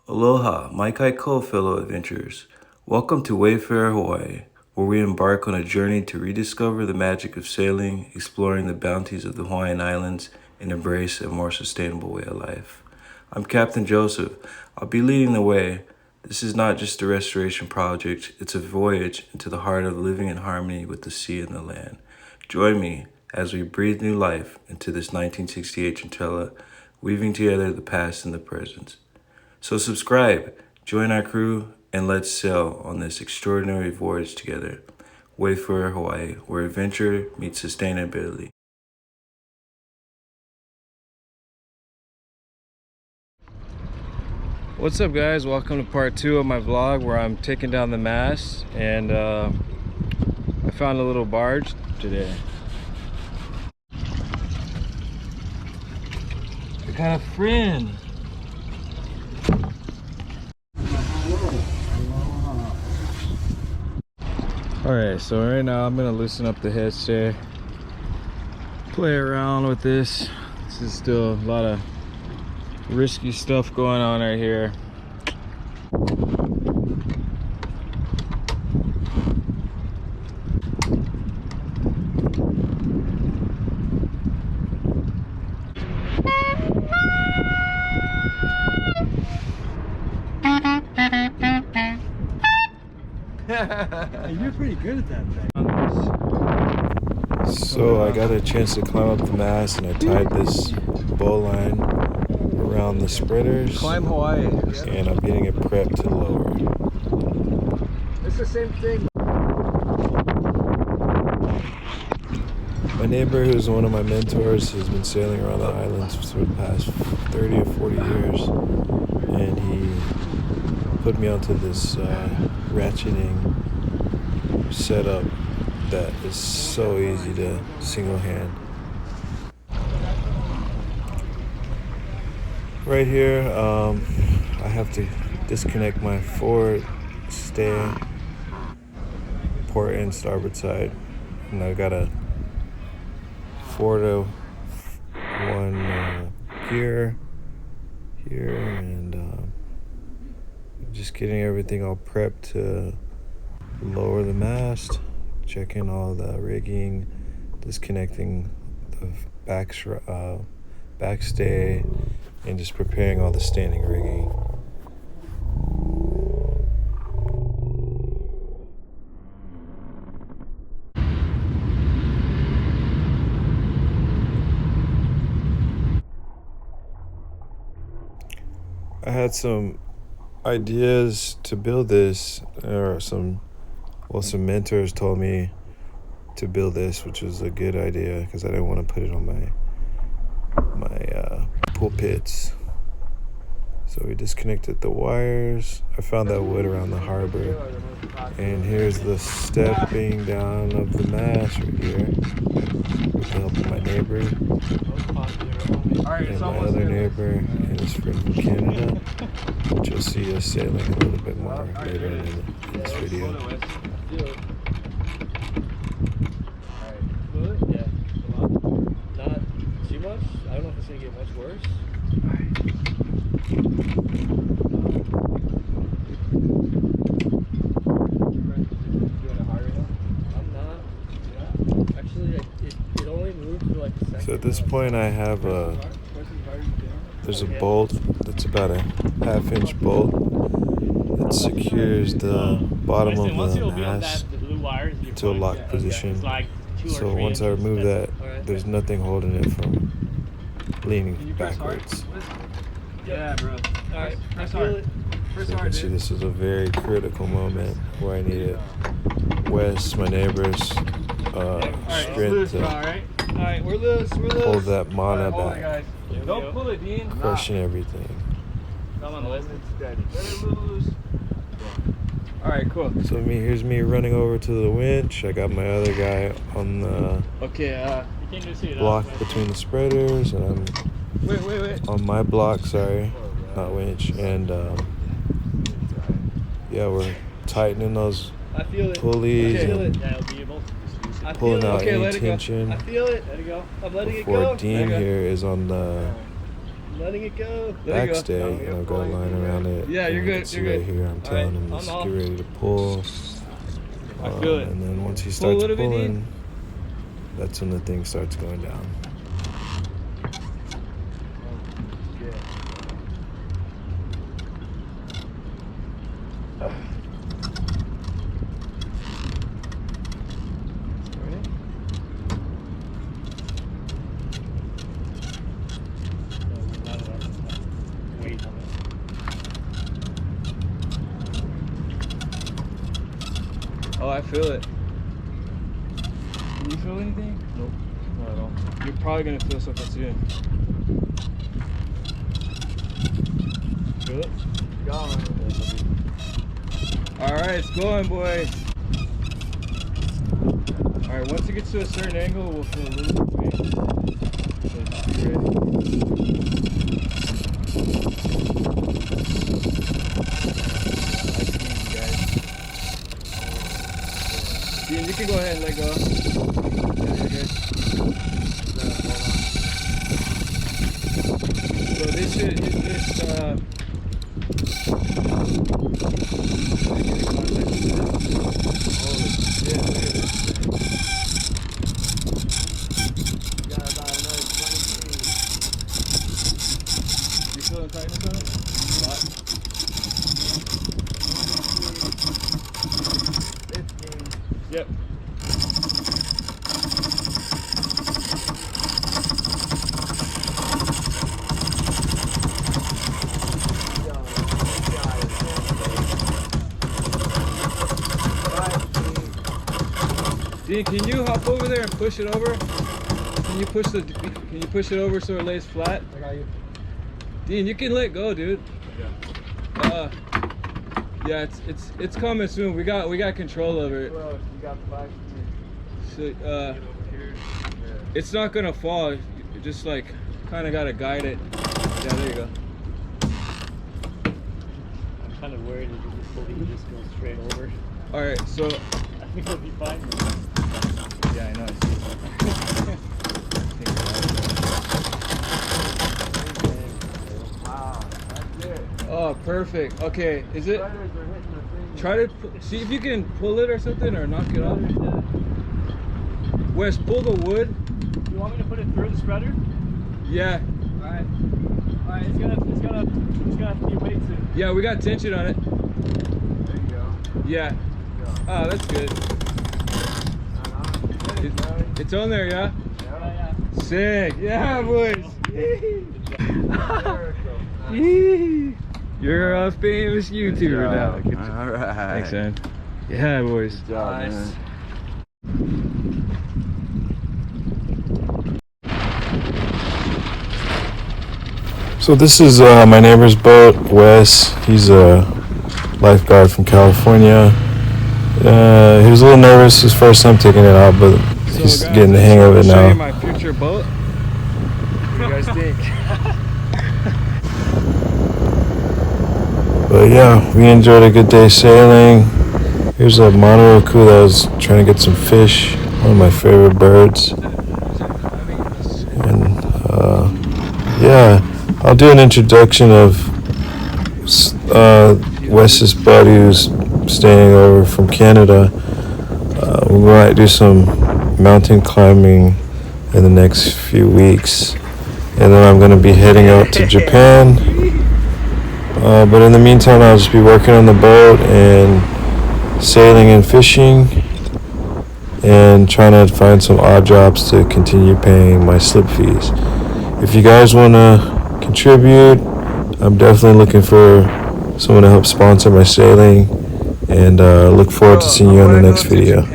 Aloha, my Kaiko fellow adventurers. Welcome to Wayfare, Hawaii, where we embark on a journey to rediscover the magic of sailing, exploring the bounties of the Hawaiian Islands, and embrace a more sustainable way of life. I'm Captain Joseph. I'll be leading the way. This is not just a restoration project, it's a voyage into the heart of living in harmony with the sea and the land. Join me as we breathe new life into this 1968 Chinchilla, weaving together the past and the present. So subscribe, join our crew, and let's sail on this extraordinary voyage together. Wayfare Hawaii, where adventure meets sustainability. What's up, guys? Welcome to part 2 of my vlog where I'm taking down the mast, and I found a little barge today. I got a friend. Alright, so right now I'm gonna loosen up the headset, play around with this. This is still a lot of risky stuff going on right here. You're pretty good at that thing. So I got a chance to climb up the mast, and I tied this bowline around the spreaders. Climb Hawaii. And I'm getting it prepped to lower. It's the same thing. My neighbor, who's one of my mentors, has been sailing around the islands for the past 30 or 40 years, and he put me onto this ratcheting setup that is so easy to single hand. Right here, I have to disconnect my forward stay, port and starboard side, and I got a 4-to-1 gear here, and just getting everything all prepped to lower the mast, checking all the rigging, disconnecting the backstay, and just preparing all the standing rigging. I had some ideas to build this, or some mentors told me to build this, which was a good idea because I didn't want to put it on my pulpits. So we disconnected the wires. I found that wood around the harbor, and here's the stepping down of the mast right here with the help of my neighbor and my other neighbor and his friend from Canada, which you'll see us sailing a little bit more later in this video. Yeah. Not too much. I don't know if it's gonna get much worse. I'm not. Actually, it only moved for like a second. So at this point I have there's a bolt that's about a 1/2-inch bolt that secures the bottom of the mast to a lock position. So once I remove that, there's nothing holding it from leaning backwards. Yeah, bro. Alright, press So hard. you can see this is a very critical moment where I needed Wes, my neighbor's strength to Alright, we're loose. hold that mana back, Don't pull it, Dean. crushing everything. Come on, Wes. Let it loose. Alright, cool. So here's me running over to the winch. I got my other guy on the block between the spreaders, and I'm Wait. on my block, sorry, not winch, and yeah, we're tightening those I feel it. pulleys I feel and it. pulling out Okay, any let it go. tension I feel it. Let it go. I'm letting it before go. Dean here is on the letting it go. backstay, and I've got a line around it. Yeah, and you're you good, can see you're right good. here, I'm telling him I'm just off. get ready to pull. I feel it. And then once he Pull a starts little bit, pulling, that's when the thing starts going down. Oh, I feel it. Can you feel anything? Nope, not at all. You're probably gonna feel something soon. Feel it? Going. All right, it's going, boys. All right, once it gets to a certain angle, we'll feel a little bit of pain. So just be ready. Dean, you can go ahead and let go. Yeah, you're good. So this should, this, holy shit, look at this thing. Got about another 20 feet. You feel the tightness on it? A lot? 15. Yep. Dean, can you hop over there and push it over? Can you push it over so it lays flat? I got you. Dean, you can let go, dude. Yeah. Yeah, it's coming soon. We got control of it. Close. You got 5 feet. So it's not gonna fall. You just like kind of gotta guide it. Yeah, there you go. I'm kind of worried that you just go straight over. All right, so I think it'll be fine. yeah, I know. Wow, that's it. Oh, perfect. Okay, is it? Spreaders are hitting the thing. Try to see if you can pull it or something, or knock it off. Wes, pull the wood. You want me to put it through the spreader? Yeah, Alright. Alright, it's gonna have to be weight soon. yeah, we got tension on it. There you go. Yeah. Oh, that's good. It's on there, yeah. Yeah. Sick. Yeah, boys. Miracle. You're a famous YouTuber now. All right. Thanks, man. Yeah, boys. Good job, man. So this is my neighbor's boat, Wes. He's a lifeguard from California. He was a little nervous his first time taking it out, but he's guys, getting the hang of it show you now. my future boat. What do you guys think? But yeah, we enjoyed a good day sailing. Here's a monoraku that was trying to get some fish, one of my favorite birds. And yeah, I'll do an introduction of Wes's buddy who's staying over from Canada. We might do some mountain climbing in the next few weeks, and then I'm going to be heading out to Japan. But in the meantime, I'll just be working on the boat and sailing and fishing and trying to find some odd jobs to continue paying my slip fees. If you guys want to contribute, I'm definitely looking for someone to help sponsor my sailing, and look forward to seeing you on the next video.